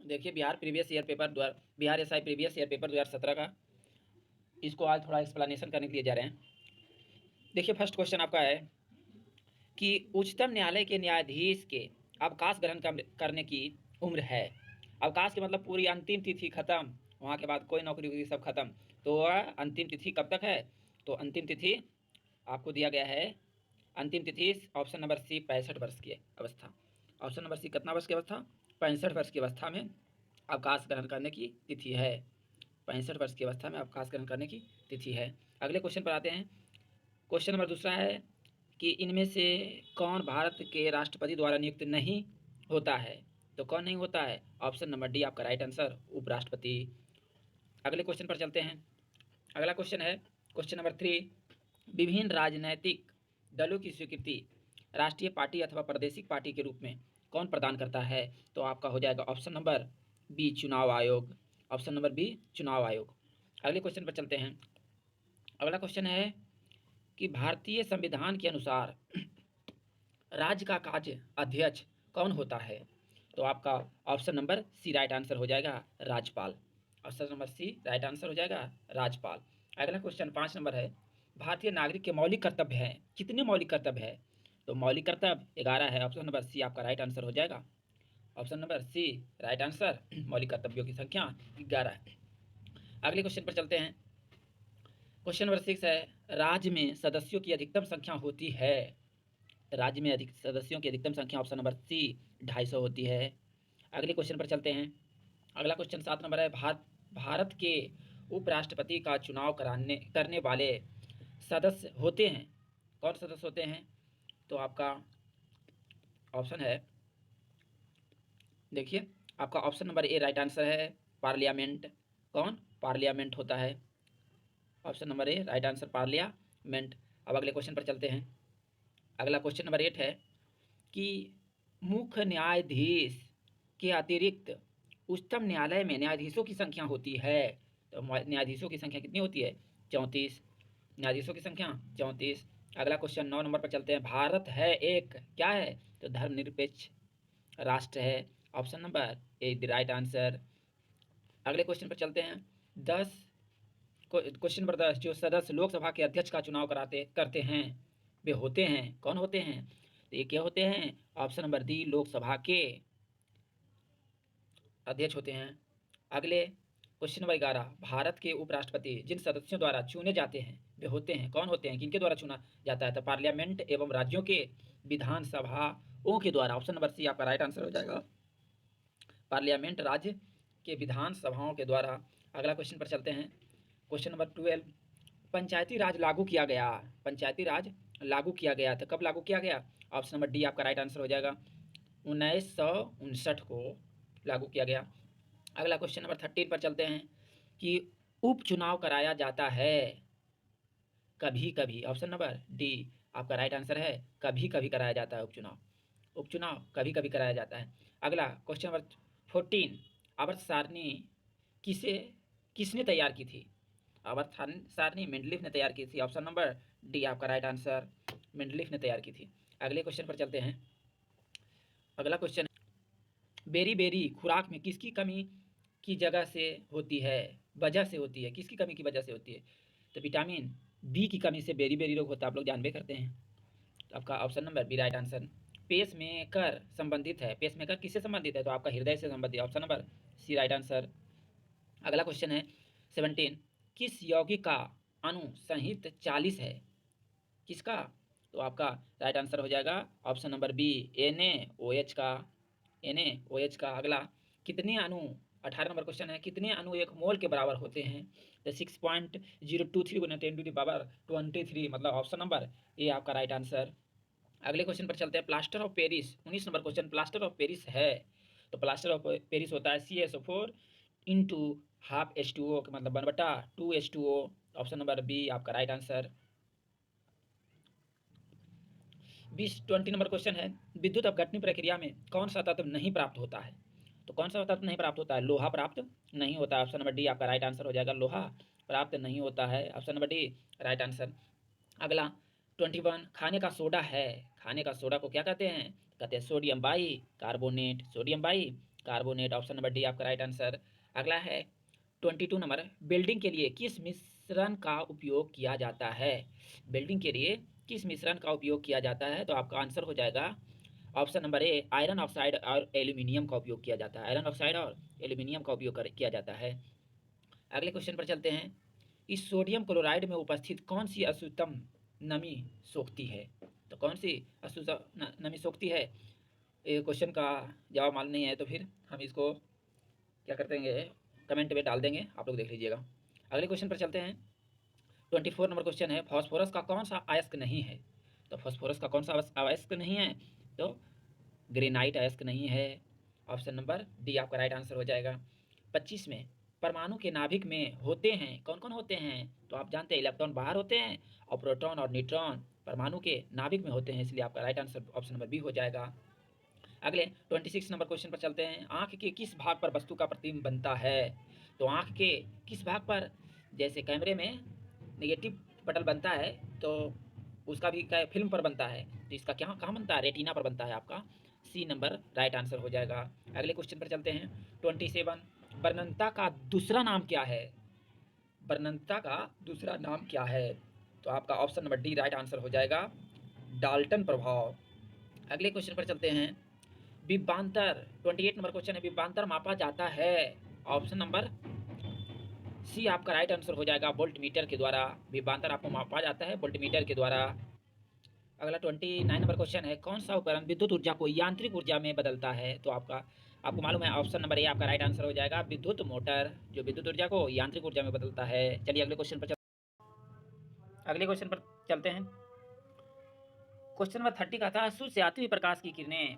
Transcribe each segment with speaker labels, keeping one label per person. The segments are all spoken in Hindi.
Speaker 1: देखिए Bihar SI previous year paper 2017 का, इसको आज थोड़ा एक्सप्लेनेशन करने के लिए जा रहे हैं। देखिए फर्स्ट क्वेश्चन आपका है कि उच्चतम न्यायालय के न्यायाधीश के अवकाश ग्रहण करने की उम्र है। अवकाश के मतलब पूरी अंतिम तिथि खत्म, वहाँ के बाद कोई नौकरी वोकरी सब खत्म, तो वह अंतिम तिथि कब तक है? तो अंतिम तिथि आपको दिया गया है, अंतिम तिथि ऑप्शन नंबर सी 65 वर्ष की अवस्था। ऑप्शन नंबर सी कितना वर्ष की अवस्था? 65 वर्ष की अवस्था में अवकाश ग्रहण करने की तिथि है। 65 वर्ष की अवस्था में अवकाश ग्रहण करने की तिथि है। अगले क्वेश्चन पर आते हैं। क्वेश्चन नंबर दूसरा है कि इनमें से कौन भारत के राष्ट्रपति द्वारा नियुक्त नहीं होता है? तो कौन नहीं होता है? ऑप्शन नंबर डी आपका राइट आंसर, उपराष्ट्रपति। अगले क्वेश्चन पर चलते हैं। अगला क्वेश्चन है क्वेश्चन नंबर 3, विभिन्न राजनैतिक दलों की स्वीकृति राष्ट्रीय पार्टी अथवा प्रादेशिक पार्टी के रूप में कौन प्रदान करता है? तो आपका हो जाएगा ऑप्शन नंबर बी चुनाव आयोग। ऑप्शन नंबर बी चुनाव आयोग। अगले क्वेश्चन पर चलते हैं। अगला क्वेश्चन है कि भारतीय संविधान के अनुसार राज्य का कार्य अध्यक्ष कौन होता है? तो आपका option number C right answer हो जाएगा, राज्यपाल। Option number C right answer हो जाएगा, राज्यपाल। अगला क्वेश्चन 5 नंबर है, भारतीय नागरिक के मौलिक कर्तव्य हैं। कितने मौलिक कर्तव्य है? तो मौलिक कर्तव्य 11 है। ऑप्शन नंबर सी आपका राइट आंसर हो जाएगा। Option number C right answer, मौलिक कर्तव्यों की संख्या 11 है। अगले क्वेश्चन पर चलते हैं। क्वेश्चन नंबर 6 है, राज्य में सदस्यों की अधिकतम संख्या होती है। राज्य में अधिक सदस्यों की अधिकतम संख्या ऑप्शन नंबर सी 250 होती है। अगले क्वेश्चन पर चलते हैं। अगला क्वेश्चन 7 नंबर है, भारत के उपराष्ट्रपति का चुनाव करने वाले सदस्य होते हैं। कौन सदस्य होते हैं? तो आपका ऑप्शन है, देखिए आपका ऑप्शन नंबर ए राइट आंसर है, पार्लियामेंट। कौन? पार्लियामेंट होता है। ऑप्शन नंबर ए राइट आंसर, पार्लियामेंट। अब अगले क्वेश्चन पर चलते हैं। अगला क्वेश्चन नंबर 8 है कि मुख्य न्यायाधीश के अतिरिक्त उच्चतम न्यायालय में न्यायाधीशों की संख्या होती है। तो न्यायाधीशों की संख्या कितनी होती है? 34। न्यायाधीशों की संख्या 34। अगला क्वेश्चन 9 नंबर पर चलते हैं। भारत है एक क्या है? तो धर्मनिरपेक्ष राष्ट्र है। Option number A the right answer. अगले क्वेश्चन पर चलते हैं। 10 क्वेश्चन नंबर 10, जो सदस्य लोकसभा के अध्यक्ष का चुनाव करते हैं वे होते हैं, कौन होते हैं? तो ये क्या होते हैं? ऑप्शन नंबर डी लोकसभा के अध्यक्ष होते हैं। अगले क्वेश्चन नंबर 11, भारत के उपराष्ट्रपति जिन सदस्यों द्वारा चुने जाते हैं वे होते हैं, कौन होते हैं? किनके द्वारा चुना जाता है? तो पार्लियामेंट एवं राज्यों के विधानसभाओं के द्वारा। ऑप्शन नंबर सी आपका राइट आंसर हो जाएगा, पार्लियामेंट राज्य के विधानसभाओं के द्वारा। अगला क्वेश्चन पर चलते हैं। क्वेश्चन नंबर 12, पंचायती राज लागू किया गया। पंचायती राज लागू किया गया था, कब लागू किया गया? ऑप्शन नंबर डी आपका राइट आंसर हो जाएगा, 1959 को लागू किया गया। अगला क्वेश्चन नंबर 13 पर चलते हैं कि उपचुनाव कराया जाता है कभी कभी। ऑप्शन नंबर डी आपका राइट आंसर है, कभी कभी कराया जाता है उपचुनाव। उपचुनाव कभी कभी कराया जाता है। अगला क्वेश्चन नंबर 14, आवर्त सारणी किसे किसने तैयार की थी? आवर्त सारणी मेंडलीफ ने तैयार की थी। ऑप्शन नंबर डी आपका राइट आंसर, मेंडलीफ ने तैयार की थी। अगले क्वेश्चन पर चलते हैं। अगला क्वेश्चन, बेरी बेरी खुराक में किसकी कमी की जगह से होती है, वजह से होती है, किसकी कमी की वजह से होती है? तो विटामिन बी की कमी से बेरी बेरी रोग होता है, आप लोग जानबे करते हैं। तो आपका option number B right answer. Pacemaker संबंधित है, पेस मेकर किससे संबंधित है? तो आपका हृदय से संबंधित, option number C right answer. अगला क्वेश्चन है 17, किस यौगिक का अणु संहित 40 है? किसका? तो आपका राइट आंसर हो जाएगा ऑप्शन नंबर बी NaOH का, NaOH का। अगला, कितने अणु, 18 नंबर क्वेश्चन है, कितने अणु एक मोल के बराबर होते हैं? तो 6.023 गुना 10⁻23, मतलब ऑप्शन नंबर ए आपका राइट आंसर। अगले क्वेश्चन पर चलते हैं। Plaster of Paris, 19 number question, plaster of Paris है तो प्लास्टर ऑफ पेरिस होता है CaSO4 इंटू हाफ H2O, मतलब 1/2H2O। ऑप्शन नंबर बी आपका राइट आंसर। 20 नंबर क्वेश्चन है, विद्युत अपघटनी प्रक्रिया में कौन सा तत्व नहीं प्राप्त होता है? तो कौन सा तत्व नहीं प्राप्त होता है? लोहा प्राप्त नहीं होता है। ऑप्शन नंबर डी आपका राइट आंसर हो जाएगा, लोहा प्राप्त नहीं होता है। Option number D right answer. अगला 21, खाने का सोडा है, खाने का सोडा को क्या कहते हैं? कहते हैं sodium by carbonate, sodium by carbonate, option number D आपका राइट आंसर। अगला है 22 नंबर, बिल्डिंग के लिए किस मिश्रण का उपयोग किया जाता है? बिल्डिंग के लिए किस मिश्रण का उपयोग किया जाता है? तो आपका आंसर हो जाएगा ऑप्शन नंबर ए, आयरन ऑक्साइड और एल्यूमिनियम का उपयोग किया जाता है। आयरन ऑक्साइड और एल्यूमिनियम का उपयोग किया जाता है। अगले क्वेश्चन पर चलते हैं। इस सोडियम क्लोराइड में उपस्थित कौन सी अशुद्धतम नमी सोखती है? तो कौन सी अशुद्ध नमी सोखती है? ये क्वेश्चन का जवाब मालूम नहीं है तो फिर हम इसको क्या करते हैं, कमेंट में डाल देंगे, आप लोग देख लीजिएगा। अगले क्वेश्चन पर चलते हैं। 24 नंबर क्वेश्चन है, फॉस्फोरस का कौन सा अयस्क नहीं है? तो फॉस्फोरस का कौन सा अयस्क नहीं है? तो ग्रेनाइट अयस्क नहीं है। ऑप्शन नंबर डी आपका राइट आंसर हो जाएगा। 25 में, परमाणु के नाभिक में होते हैं, कौन कौन होते हैं? तो आप जानते हैं इलेक्ट्रॉन बाहर होते हैं और प्रोटॉन और न्यूट्रॉन परमाणु के नाभिक में होते हैं, इसलिए आपका right answer option number B हो जाएगा। अगले 26 नंबर क्वेश्चन पर चलते हैं। आंख के किस भाग पर वस्तु का प्रतिबिंब बनता है? तो आंख के किस भाग पर, जैसे कैमरे में नेगेटिव पटल बनता है तो उसका भी क्या फिल्म पर बनता है, तो इसका क्या कहाँ बनता है? रेटिना पर बनता है। आपका सी नंबर राइट आंसर हो जाएगा। अगले क्वेश्चन पर चलते हैं। 27, वर्णनता का दूसरा नाम क्या है? वर्णनता का दूसरा नाम क्या है? तो आपका option number D right answer हो जाएगा, डाल्टन प्रभाव। अगले क्वेश्चन पर चलते हैं। विभवांतर, 28 नंबर क्वेश्चन है, विभवांतर मापा जाता है? ऑप्शन नंबर सी आपका राइट आंसर हो जाएगा, वोल्टमीटर के द्वारा। विभवांतर आपको मापा जाता है वोल्टमीटर के द्वारा। अगला 29 नंबर क्वेश्चन है, कौन सा उपकरण विद्युत ऊर्जा को यांत्रिक ऊर्जा में बदलता है? तो आपको मालूम है, ऑप्शन नंबर ए आपका राइट आंसर हो जाएगा, विद्युत मोटर, जो विद्युत ऊर्जा को यांत्रिक ऊर्जा में बदलता है। चलिए अगले क्वेश्चन पर चलते हैं। क्वेश्चन नंबर 30 का था, सूर्य से आती हुई प्रकाश की किरणें,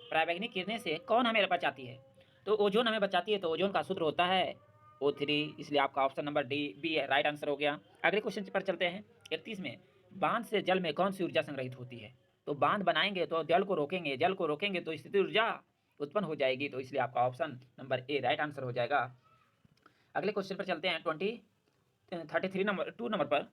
Speaker 1: परावैंगनिक किरणें से कौन हमें बचाती है? तो ओजोन हमें बचाती है। तो ओजोन का सूत्र होता है O3, इसलिए आपका option number D B right answer हो गया। अगले क्वेश्चन पर चलते हैं। 31 में, बांध से जल में कौन सी ऊर्जा संग्रहित होती है? तो बांध बनाएंगे तो जल को रोकेंगे तो स्थितिज ऊर्जा उत्पन्न हो जाएगी, तो इसलिए आपका ऑप्शन नंबर ए राइट आंसर हो जाएगा। अगले क्वेश्चन पर चलते हैं। 33 नंबर 2 नंबर पर,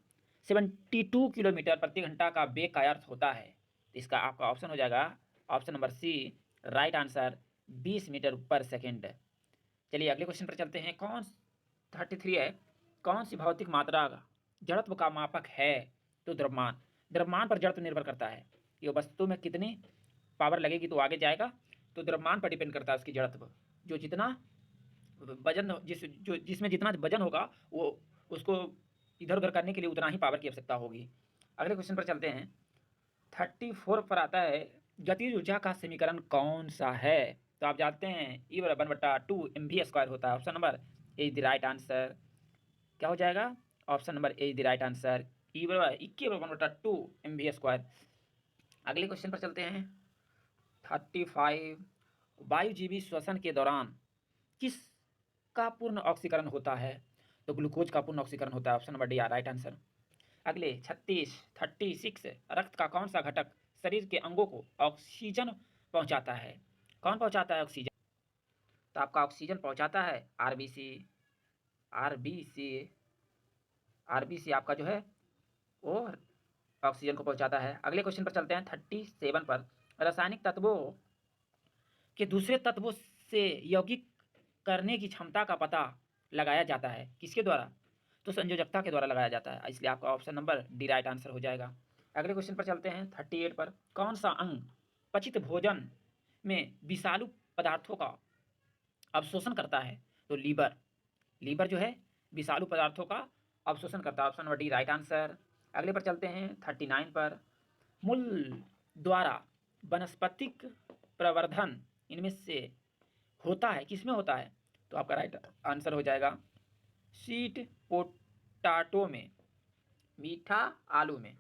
Speaker 1: 72 किलोमीटर प्रति घंटा का वेग का अर्थ होता है? इसका आपका ऑप्शन हो जाएगा option number C right answer, 20 metre per second. चलिए अगले क्वेश्चन पर चलते हैं। 33 है, कौन सी भौतिक मात्रा जड़त्व का मापक है? तो द्रव्यमान पर जड़त्व निर्भर करता है, ये वस्तु में कितनी पावर लगेगी तो आगे जाएगा, तो द्रव्यमान पर डिपेंड करता है उसकी जड़त्व। जो जितना वजन जिसमें जितना वजन होगा वो उसको इधर उधर करने के लिए उतना ही पावर की आवश्यकता होगी। अगले क्वेश्चन पर चलते हैं। 34 पर आता है, गतिज ऊर्जा का समीकरण कौन सा है? तो आप जानते हैं E/2 mv² होता है। Option number A is the right answer. क्या हो जाएगा? Option number A is the right answer, E/2 mv²। अगले क्वेश्चन पर चलते हैं। 35, वायुजीवी श्वसन के दौरान किसका पूर्ण ऑक्सीकरण होता है? तो ग्लूकोज का पूर्ण ऑक्सीकरण होता है। Option number D right answer. अगले 36, रक्त का कौन सा घटक शरीर के अंगों को ऑक्सीजन पहुंचाता है? कौन पहुंचाता है ऑक्सीजन? तो आपका ऑक्सीजन पहुंचाता है आरबीसी आपका जो है वो ऑक्सीजन को पहुंचाता है। अगले क्वेश्चन पर चलते हैं। 37 पर, रासायनिक तत्वों के दूसरे तत्वों से यौगिक करने की क्षमता का पता लगाया जाता है किसके द्वारा? तो संयोजकता के द्वारा लगाया जाता है, इसलिए आपका option number D right answer हो जाएगा। अगले क्वेश्चन पर चलते हैं। 38 पर, कौन सा अंग पचित भोजन में विषालु पदार्थों का अवशोषण करता है? तो लीवर जो है विषालु पदार्थों का अवशोषण करता है। Option number D right answer. अगले पर चलते हैं। 39 पर, मूल द्वारा वनस्पतिक प्रवर्धन इनमें से होता है, किसमें होता है? तो आपका राइट आंसर हो जाएगा स्वीट पोटाटो में, मीठा आलू में।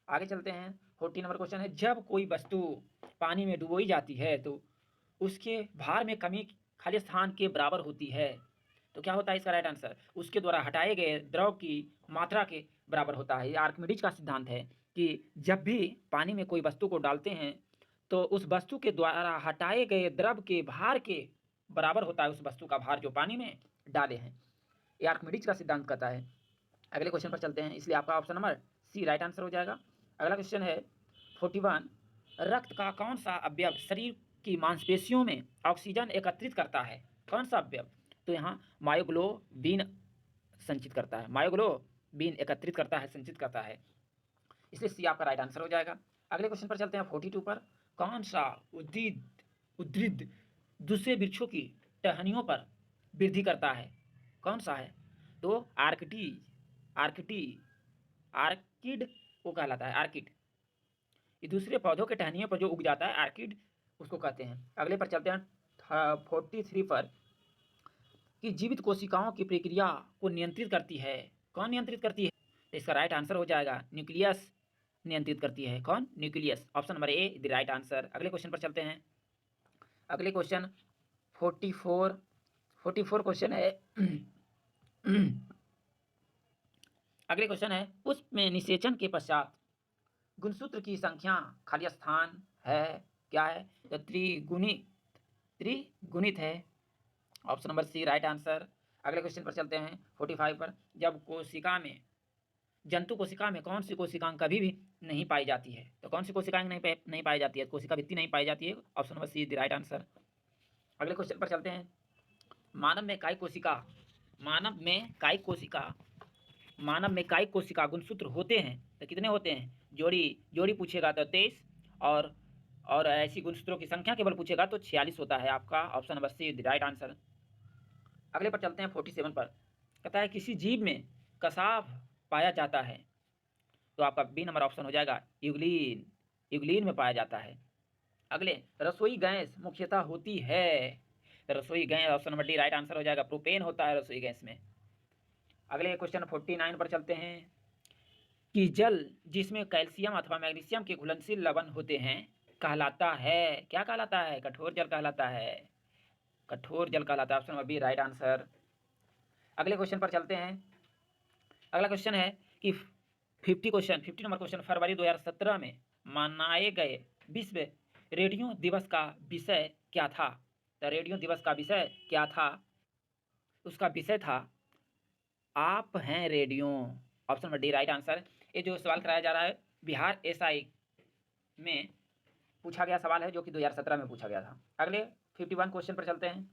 Speaker 1: आगे चलते हैं। 40 नंबर क्वेश्चन है, जब कोई वस्तु पानी में डुबोई जाती है तो उसके भार में कमी खाली स्थान के बराबर होती है, तो क्या होता है इसका राइट आंसर? उसके द्वारा हटाए गए द्रव की मात्रा के बराबर होता है। ये आर्किमिडीज का सिद्धांत है कि जब भी पानी में कोई वस्तु को डालते हैं तो उस वस्तु के द्वारा हटाए गए द्रव के भार के बराबर होता है उस वस्तु का भार जो पानी में डाले हैं। ये आर्किमिडीज का सिद्धांत कहता है। अगले क्वेश्चन पर चलते हैं, इसलिए आपका option number C right answer हो जाएगा। अगला क्वेश्चन है 41, रक्त का कौन सा अवयव शरीर की मांसपेशियों में ऑक्सीजन एकत्रित करता है? कौन सा अवयव? तो यहाँ मायोग्लोबिन संचित करता है, मायोग्लोबिन एकत्रित करता है, संचित करता है, इसलिए सी आपका राइट आंसर हो जाएगा। अगले क्वेश्चन पर चलते हैं 42 पर। कौन सा उद्भिद दूसरे वृक्षों की टहनियों पर वृद्धि करता है? कौन सा है? तो आर्किड वो कहलाता है, आर्किड। ये दूसरे पौधों के टहनियों पर जो उग जाता है, आर्किड उसको कहते हैं। अगले पर चलते हैं 43 पर कि जीवित कोशिकाओं की प्रक्रिया को नियंत्रित करती है। कौन नियंत्रित करती है? तो इसका राइट आंसर हो जाएगा न्यूक्लियस नियंत्रित करती है। कौन? Nucleus. Option number A the right answer. अगले क्वेश्चन पर चलते हैं। अगले क्वेश्चन 44 क्वेश्चन है। अगले क्वेश्चन है पुष्प में निषेचन के पश्चात गुणसूत्र की संख्या खाली स्थान है, क्या है? तो त्रिगुणित है। Option number C right answer. अगले क्वेश्चन पर चलते हैं 45 पर। जब कोशिका में जंतु कोशिका में कौन सी कोशिकांग कभी भी नहीं पाई जाती है? तो कौन सी कोशिकांग नहीं पाई जाती है? कोशिका भित्ति नहीं पाई जाती है। Option number C the right answer. अगले क्वेश्चन पर चलते हैं। मानव में कायिक कोशिका गुणसूत्र होते हैं तो कितने होते हैं? जोड़ी पूछेगा तो 23 और ऐसी गुणसूत्रों की संख्या केवल पूछेगा तो 46 होता है आपका। Option number C the right answer. अगले पर चलते हैं 47 पर। कहता है किसी जीव में कसाव पाया जाता है, तो आपका बी नंबर ऑप्शन हो जाएगा यूग्लीन में पाया जाता है। अगले रसोई गैस मुख्यतः होती है, रसोई gas option number D right answer हो जाएगा। प्रोपेन होता है रसोई गैस में। अगले क्वेश्चन 49 पर चलते हैं कि जल जिसमें कैल्शियम अथवा मैग्नीशियम के घुलनशील लवण होते हैं कहलाता है, क्या कहलाता है? कठोर जल कहलाता है, कठोर जल कहलाता है। Option number B right answer. अगले क्वेश्चन पर चलते हैं। अगला क्वेश्चन है कि 50 नंबर क्वेश्चन फरवरी 2017 में मनाए गए विश्व रेडियो दिवस का विषय क्या था? तो रेडियो दिवस का विषय क्या था? उसका विषय था आप हैं radio. Option number D right answer. ये जो सवाल कराया जा रहा है बिहार एसआई में पूछा गया सवाल है, जो कि 2017 में पूछा गया था। अगले 51 क्वेश्चन पर चलते हैं।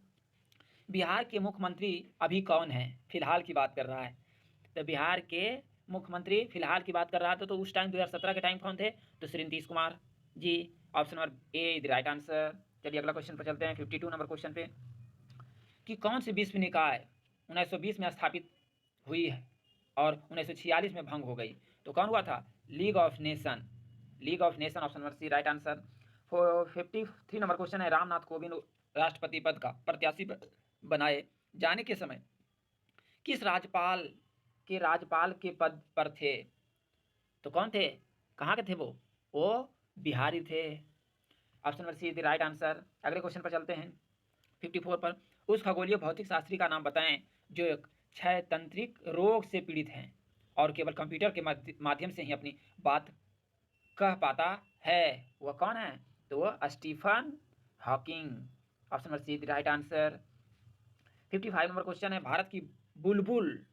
Speaker 1: बिहार के मुख्यमंत्री अभी कौन है? फिलहाल की बात कर रहा है। तो बिहार के मुख्यमंत्री फिलहाल की बात कर रहा था, तो उस टाइम 2017 के टाइम कौन थे? तो Shri Nitish Kumar ji. Option number A the right answer. चलिए अगला क्वेश्चन पर चलते हैं 52 नंबर क्वेश्चन पे कि कौन सी विश्व निकाय 1920 में स्थापित हुई है और 1946 में भंग हो गई? तो कौन हुआ था? League of nation. Option number C right answer. 53 number question है रामनाथ कोविंद राष्ट्रपति पद का प्रत्याशी बनाए जाने के समय किस राज्यपाल के पद पर थे? तो कौन थे? कहाँ के थे वो बिहारी थे। Option number C the right answer. अगले क्वेश्चन पर चलते हैं 54 पर। उस खगोलीय भौतिक शास्त्री का नाम बताएं जो एक क्षयतंत्रिक रोग से पीड़ित हैं और केवल कंप्यूटर के माध्यम से ही अपनी बात कह पाता है। वह कौन है? तो वह Stephen Hawking. Option number C the right answer. 55 number question है भारत की बुलबुल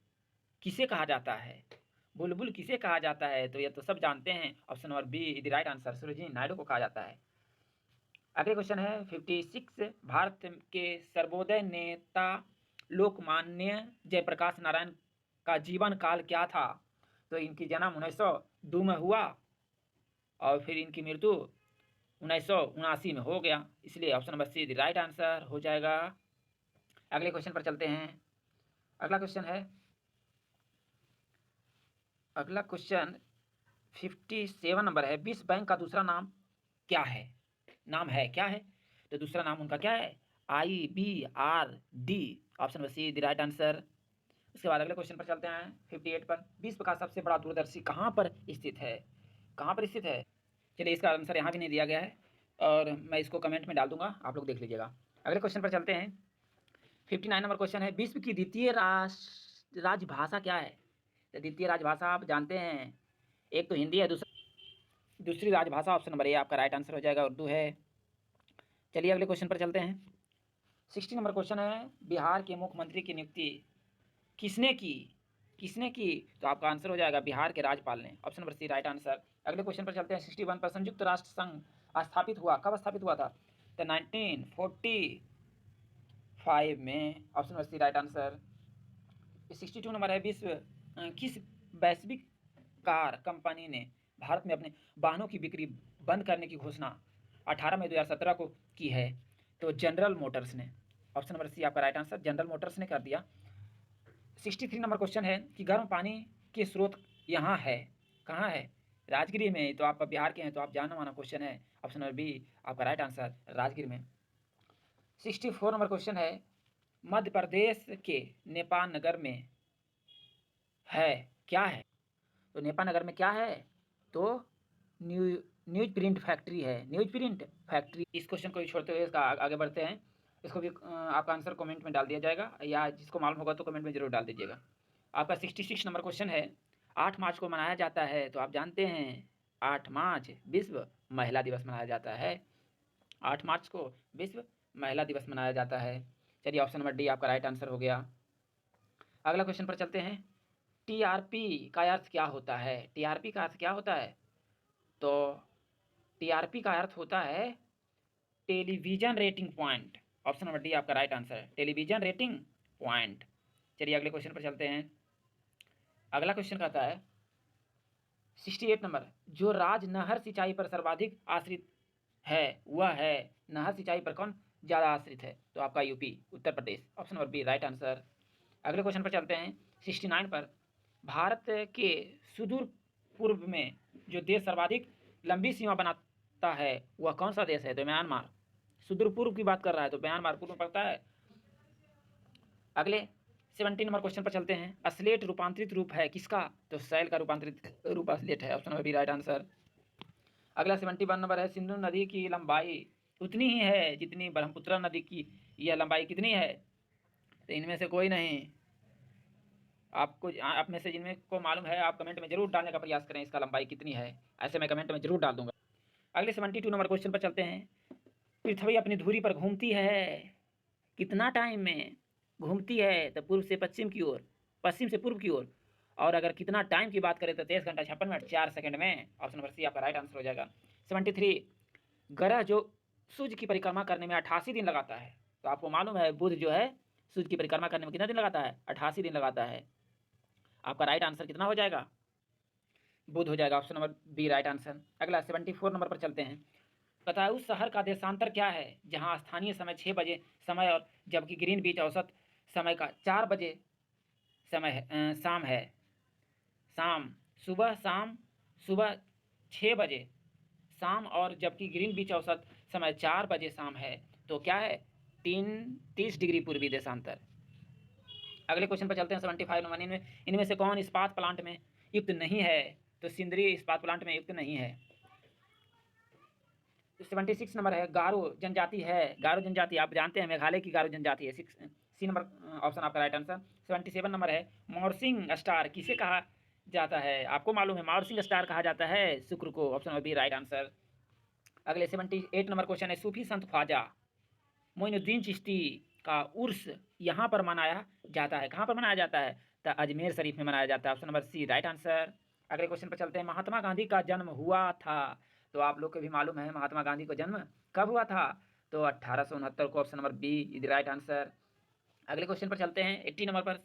Speaker 1: किसे कहा जाता है? बुलबुल किसे कहा जाता है? तो ये तो सब जानते हैं। Option number be the right answer. Sarojini Naidu को कहा जाता है। अगले क्वेश्चन है 56 भारत के सर्वोदय नेता लोकमान्य जयप्रकाश नारायण का जीवन काल क्या था? तो इनकी जन्म 1902 में हुआ और फिर इनकी मृत्यु 1979 में हो गया, इसलिए option number C the right answer हो जाएगा। अगले क्वेश्चन पर चलते हैं। अगला क्वेश्चन 57 नंबर है विश्व बैंक का दूसरा नाम क्या है? क्या है? तो दूसरा नाम उनका क्या है? IBRD। Option number C the right answer. उसके बाद अगले क्वेश्चन पर चलते हैं 58 पर। विश्व का सबसे बड़ा दूरदर्शी कहाँ पर स्थित है? चलिए इसका आंसर यहाँ भी नहीं दिया गया है और मैं इसको कमेंट में डाल दूंगा, आप लोग देख लीजिएगा। अगले क्वेश्चन पर चलते हैं 59 नंबर क्वेश्चन है विश्व की द्वितीय राजभाषा क्या है? तो द्वितीय राजभाषा आप जानते हैं, एक तो हिंदी है, दूसरी राजभाषा ऑप्शन नंबर ए आपका राइट आंसर हो जाएगा, उर्दू है। चलिए अगले क्वेश्चन पर चलते हैं। 60 नंबर क्वेश्चन है बिहार के मुख्यमंत्री की नियुक्ति किसने की? तो आपका आंसर हो जाएगा बिहार के राज्यपाल ने। Option number C right answer. अगले क्वेश्चन पर चलते हैं 61 पर। संयुक्त राष्ट्र संघ स्थापित हुआ, कब स्थापित हुआ था? तो 1945 में, option number C right answer. 62 number है, किस वैश्विक कार कंपनी ने भारत में अपने वाहनों की बिक्री बंद करने की घोषणा 18 मई 2017 को की है? तो जनरल मोटर्स ने। ऑप्शन नंबर सी आपका राइट आंसर, जनरल मोटर्स ने कर दिया। 63 नंबर क्वेश्चन है कि गर्म पानी के स्रोत यहाँ है, कहाँ है? राजगिरी में। तो आप बिहार के हैं तो आप जाना माना क्वेश्चन है, ऑप्शन नंबर बी आपका राइट आंसर, राजगिर में। 64 नंबर क्वेश्चन है, मध्य प्रदेश के नेपाल नगर में है, क्या है? तो नेपाल नगर में क्या है? तो न्यूज प्रिंट फैक्ट्री है, न्यूज प्रिंट फैक्ट्री। इस क्वेश्चन को छोड़ते हुए इसका आगे बढ़ते हैं। इसको भी आपका आंसर कमेंट में डाल दिया जाएगा, या जिसको मालूम होगा तो कमेंट में जरूर डाल दीजिएगा। आपका 66 नंबर क्वेश्चन है, 8 मार्च को मनाया जाता है, तो आप जानते हैं 8 मार्च विश्व महिला दिवस मनाया जाता है। 8 मार्च को विश्व महिला दिवस मनाया जाता है। चलिए, ऑप्शन नंबर डी आपका राइट आंसर हो गया। अगला क्वेश्चन पर चलते हैं। टीआरपी का अर्थ क्या होता है? टीआरपी का अर्थ क्या होता है? तो टीआरपी का अर्थ होता है television rating point. Option number D आपका राइट आंसर है, टेलीविजन रेटिंग पॉइंट। चलिए अगले क्वेश्चन पर चलते हैं। अगला क्वेश्चन कहता है 68 नंबर, जो राज्य नहर सिंचाई पर सर्वाधिक आश्रित है वह है, नहर सिंचाई पर कौन ज़्यादा आश्रित है? तो आपका UP, Uttar Pradesh, option number B right answer. अगले क्वेश्चन पर चलते हैं 69 पर, भारत के सुदूर पूर्व में जो देश सर्वाधिक लंबी सीमा बनाता है वह कौन सा देश है? तो म्यांमार। सुदूर पूर्व की बात कर रहा है तो म्यांमार पूर्व में पड़ता है। अगले 70 नंबर क्वेश्चन पर चलते हैं। असलेट रूपांतरित रूप है किसका? तो सैल का रूपांतरित रूप असलेट है, option number B right answer. अगला 71 नंबर है, सिंधु नदी की लंबाई उतनी ही है जितनी ब्रह्मपुत्र नदी की, यह लंबाई कितनी है? तो इनमें से कोई नहीं। आपको आप में से जिनमें को मालूम है आप कमेंट में जरूर डालने का प्रयास करें, इसका लंबाई कितनी है, ऐसे मैं कमेंट में जरूर डाल दूंगा। अगले 72 नंबर क्वेश्चन पर चलते हैं। पृथ्वी अपनी धुरी पर घूमती है कितना टाइम में घूमती है? तो पूर्व से पश्चिम की ओर, पश्चिम से पूर्व की ओर। और अगर कितना टाइम की बात करें तो 23 घंटा 56 मिनट 4 सेकंड में, ऑप्शन नंबर सी आपका राइट आंसर हो जाएगा। 73, ग्रह जो सूर्य की परिक्रमा करने में 88 दिन लगाता है, तो आपको मालूम है बुध जो है सूर्य की परिक्रमा करने में कितना दिन लगाता है? 88 दिन लगाता है। आपका राइट आंसर कितना हो जाएगा? बुध हो जाएगा, option number B right answer. अगला 74 नंबर पर चलते हैं। बताए उस शहर का देशांतर क्या है जहां स्थानीय समय 6 बजे समय और जबकि ग्रीनविच औसत समय का 4 बजे समय है, शाम है, शाम, सुबह 6 बजे शाम, और जबकि ग्रीनविच औसत समय 4 बजे शाम है। तो क्या है? 30 डिग्री पूर्वी देशांतर। अगले क्वेश्चन पर चलते हैं 75 नंबर। इनमें से कौन इस्पात प्लांट में युक्त नहीं है? तो सिंदरी इस्पात प्लांट में युक्त नहीं है। 76 नंबर है, गारो जनजाति है, गारो जनजाति आप जानते हैं मेघालय की गारो जनजाति है। सी नंबर ऑप्शन आपका राइट आंसर। 77 नंबर है, मॉर्सिंग स्टार किसे कहा जाता है? आपको मालूम है मॉर्सिंग स्टार कहा जाता है शुक्र को, option number B right answer. अगले 78 नंबर क्वेश्चन है, सूफी संत ख्वाजा मोइनुद्दीन चिश्ती का उर्स यहाँ पर मनाया जाता है, कहाँ पर मनाया जाता है? तो अजमेर शरीफ में मनाया जाता है, option number C right answer. अगले क्वेश्चन पर चलते हैं। महात्मा गांधी का जन्म हुआ था, तो आप लोग को भी मालूम है महात्मा गांधी का जन्म कब हुआ था? तो 1869 को, option number B is right answer. अगले क्वेश्चन पर चलते हैं 80 नंबर पर।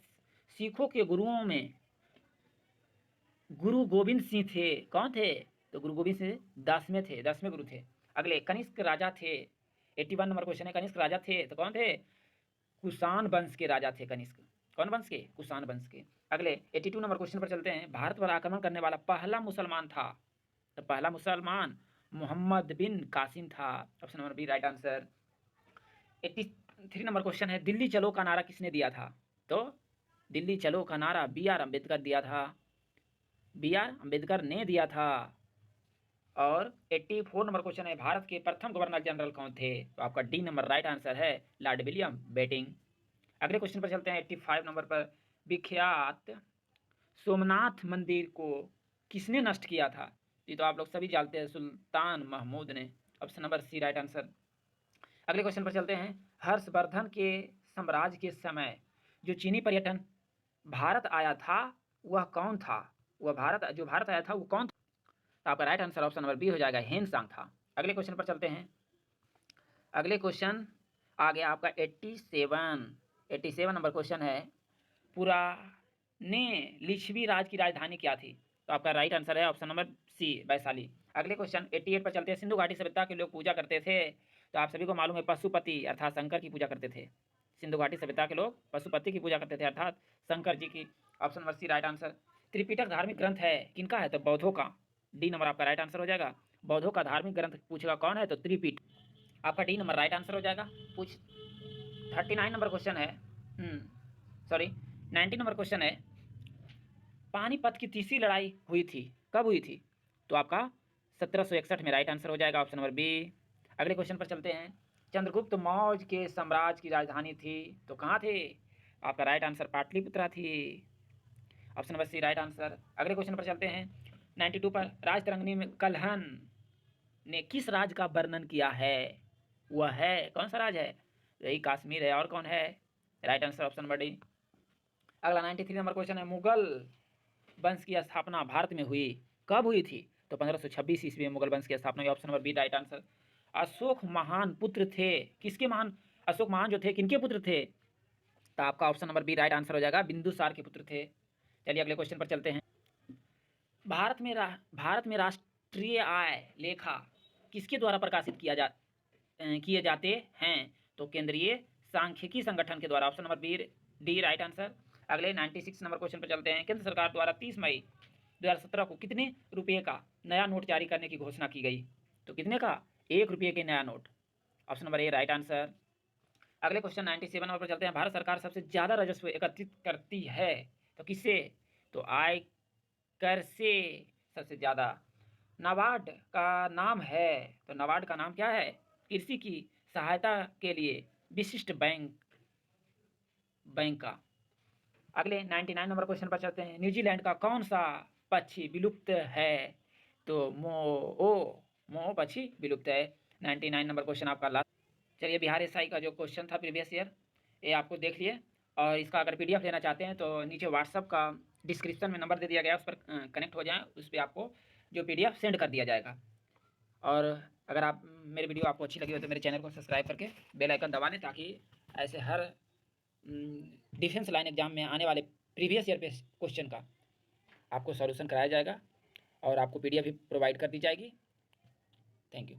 Speaker 1: सिखों के गुरुओं में गुरु गोविंद सिंह थे, कौन थे? तो गुरु गोविंद सिंह 10वें थे, 10वें गुरु थे। अगले कनिष्क राजा थे, 81 नंबर क्वेश्चन है, कनिष्क राजा थे तो कौन थे? कुषाण वंश के राजा थे कनिष्क। कौन वंश के? कुषाण वंश के। अगले 82 नंबर क्वेश्चन पर चलते हैं। भारत पर आक्रमण करने वाला पहला मुसलमान था, तो पहला मुसलमान मोहम्मद बिन कासिम था, option number B right answer. 83 number question है, दिल्ली चलो का नारा किसने दिया था? तो दिल्ली चलो का नारा बी आर अम्बेडकर दिया था, बी आर अम्बेडकर ने दिया था। और 84 नंबर क्वेश्चन है, भारत के प्रथम गवर्नर जनरल कौन थे? तो आपका डी नंबर राइट आंसर है, लॉर्ड विलियम बेटिंग। अगले क्वेश्चन पर चलते हैं 85 नंबर पर। विख्यात सोमनाथ मंदिर को किसने नष्ट किया था? ये तो आप लोग सभी जानते हैं, सुल्तान महमूद ने, option number C right answer. अगले क्वेश्चन पर चलते हैं। हर्षवर्धन के साम्राज्य के समय जो चीनी पर्यटन भारत आया था वह कौन था? वह भारत आया था वो कौन था? तो आपका right answer option number B हो जाएगा, हेन सांग था। अगले क्वेश्चन पर चलते हैं। अगले क्वेश्चन आ गया आपका 87 नंबर क्वेश्चन है, पुराने लिच्छवी राज की राजधानी क्या थी? तो आपका राइट आंसर है ऑप्शन नंबर सी, वैशाली। अगले क्वेश्चन 88 पर चलते हैं। सिंधु घाटी सभ्यता के लोग पूजा करते थे, तो आप सभी को मालूम है पशुपति अर्थात शंकर की पूजा करते थे। सिंधु घाटी सभ्यता के लोग पशुपति की पूजा करते थे अर्थात शंकर जी की। Option number C right answer. Tripitaka धार्मिक ग्रंथ है किनका है? तो बौद्धों का। डी नंबर आपका राइट आंसर हो जाएगा। बौद्धों का धार्मिक ग्रंथ पूछेगा कौन है? तो त्रिपिट। आपका डी नंबर राइट आंसर हो जाएगा। पूछ 39 नंबर क्वेश्चन है, सॉरी 90 नंबर क्वेश्चन है, पानीपत की तीसरी लड़ाई हुई थी, कब हुई थी? तो आपका 1761 में राइट आंसर हो जाएगा, ऑप्शन नंबर बी। अगले क्वेश्चन पर चलते हैं। चंद्रगुप्त मौर्य के साम्राज्य की राजधानी थी, तो कहाँ थे? आपका राइट आंसर पाटलिपुत्रा थी, option number C right answer. अगले क्वेश्चन पर चलते हैं 92 पर। राजतरंगिणी में कल्हण ने किस राज का वर्णन किया है? वह है कौन सा राज है? यही कश्मीर है, और कौन है? Right answer option number D. अगला 93 नंबर क्वेश्चन है, मुगल वंश की स्थापना भारत में हुई, कब हुई थी? तो 1526 ईस्वी में मुगल वंश की स्थापना हुई, option number B right answer. Ashoka महान पुत्र थे, किसके महान? अशोक महान जो थे किनके पुत्र थे? तो आपका option number B right answer हो जाएगा, बिंदुसार के पुत्र थे। चलिए अगले क्वेश्चन पर चलते हैं। भारत में राष्ट्रीय आय लेखा किसके द्वारा प्रकाशित किए जाते हैं? तो केंद्रीय सांख्यिकी संगठन के द्वारा, option number B D right answer. अगले 96 नंबर क्वेश्चन पर चलते हैं। केंद्र सरकार द्वारा 30 मई 2017 को कितने रुपये का नया नोट जारी करने की घोषणा की गई? तो कितने का? 1 रुपये के नया नोट, ऑप्शन नंबर ए राइट आंसर। अगले क्वेश्चन 97 नंबर पर चलते हैं। भारत सरकार सबसे ज़्यादा राजस्व एकत्रित करती है, तो किससे? तो आय कर से सबसे ज़्यादा। नाबार्ड का नाम है, तो नाबार्ड का नाम क्या है? कृषि की सहायता के लिए विशिष्ट बैंक का। अगले 99 नंबर क्वेश्चन पर चलते हैं। न्यूजीलैंड का कौन सा पक्षी विलुप्त है? तो मोह पक्षी विलुप्त है। 99 नंबर क्वेश्चन आपका लास्ट। चलिए बिहार एसआई का जो क्वेश्चन था प्रीवियस ईयर, ये आपको देख लिए, और इसका अगर पीडीएफ लेना चाहते हैं तो नीचे व्हाट्सअप का डिस्क्रिप्शन में नंबर दे दिया गया, उस पर कनेक्ट हो जाएं, उस पर आपको जो पीडीएफ सेंड कर दिया जाएगा। और अगर आप मेरी वीडियो आपको अच्छी लगी हो तो मेरे चैनल को सब्सक्राइब करके बेल आइकन दबा दें, ताकि ऐसे हर डिफेंस लाइन एग्जाम में आने वाले प्रीवियस ईयर पे क्वेश्चन का आपको सॉल्यूशन कराया जाएगा और आपको पीडीएफ भी प्रोवाइड कर दी जाएगी। Thank you.